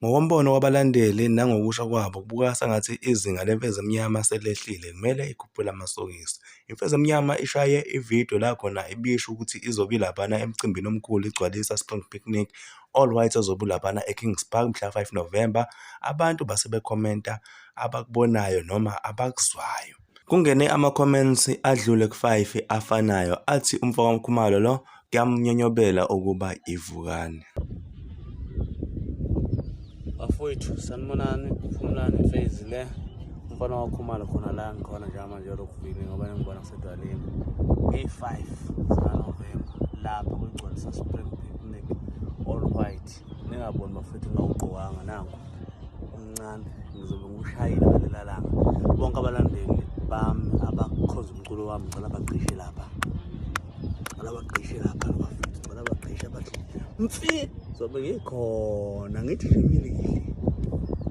Ngokombono wabalandeli nangokusho kwabo kubukeka sengathi izinga lemfezi emnyama selehlile, kumele ikhuphule amasokisi. Imfezi emnyama ishaye ividiyo la khona ibisho ukuthi izobe ilaphana emcimbini omkhulu igcwalisa Spring Picnic All White ezobe laphana eKings Park mhla 5 November. Abantu base bekhomenta abakubonayo noma abakuzwayo. Kungene ama-comments adlule ku-5 afanayo athi umfowabo kaMkhumalo lo kuyamnyonyobela ukuba ivukane. Bafowethu sanibonani Phumlani Imfezi le umfana waKhumalo khona la ngikhona njengamanje Rockville ngoba ngibona kusedwaleni nge-5 November lapha kugcwalisa Spring Picnic All White. Ningaboni bafowethu ngawugqokanga nangu omncane ngizobe ngushayile ngalela langa. Bonke abalandeli bami abakhonza umculo wami ngicela bagqishe lapha. Bafowethu ngicela bagqishe bathi mfi zobe ngikhona ngithi shimile.